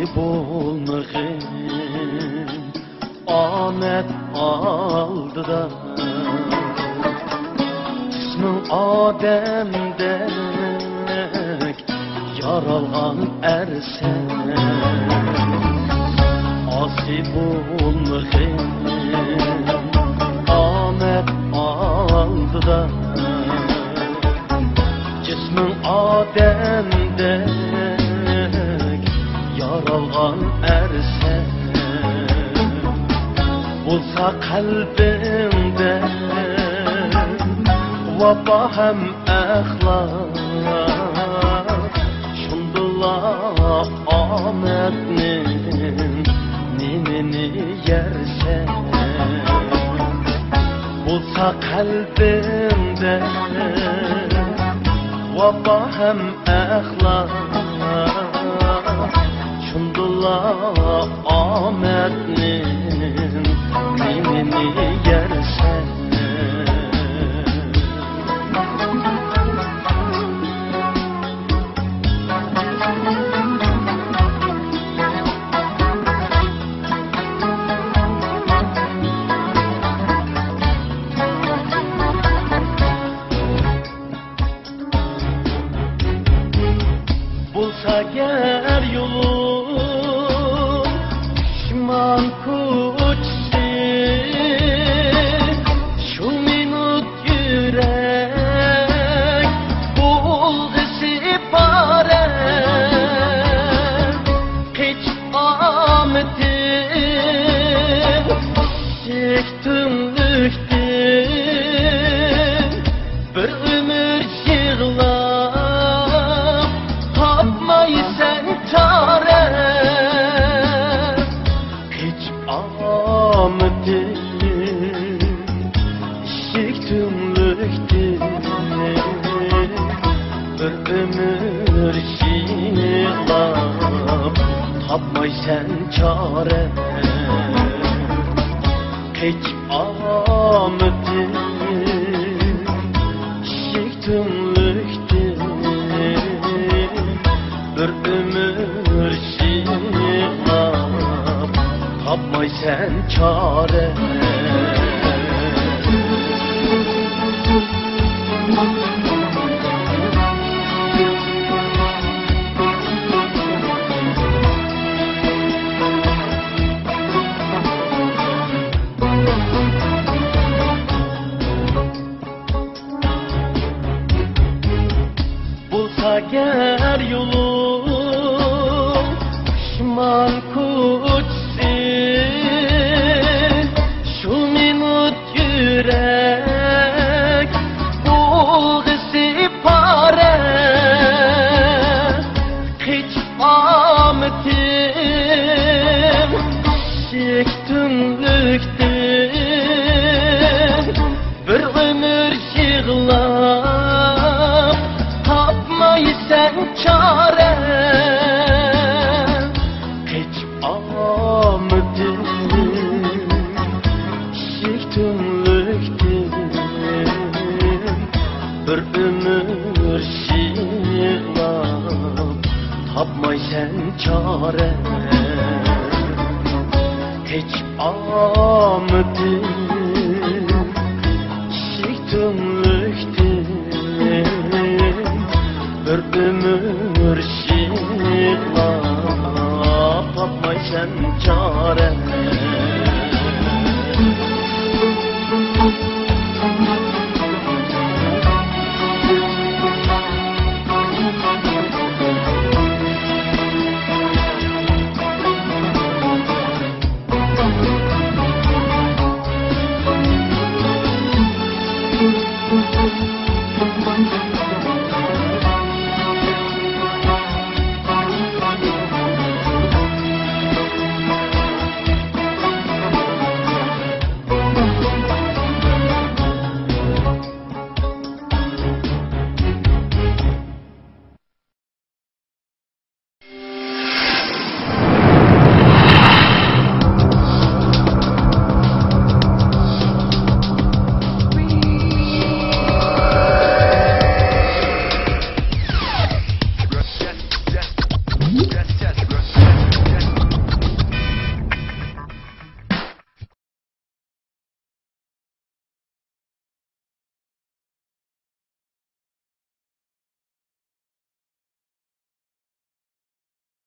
S8: olmağın Ahmet aldıda İsmin Adem'dek yaralgan ersen Asip olmağın Ahmet aldıda Cismin Adem'dek yaralgan ersen Olsa kalbimde vapa hem əxlaq Şundula Ahmet'nin nimini yersen Olsa kalbimde vapa hem əxlaq Şundula Ahmet'nin nimini yersen Bulsa gel yolun pişman kuçsi Şu minut yürek bulgısı pare Hiç ametim çektimliktim Bir ömür yığlar Tapmaysan çare Hiç ametim çektimliktim Bir ömür yığlar Tapmaysan çare Hiç ametim çektimliktim Bir ömür şiğlap Tapmaysan çare Bulsa gel yolun pişman kuçsi Şu minut yürek bulgısı pare Hiç ametim çektimliktim Bir ömür yığlap Tapmaysan çare Hiç ametim çektimliktim Bir ömür şiğlap Tapmaysan çare Hiç ametim çektimliktim Bir ömür şiğlap Tapmaysan çare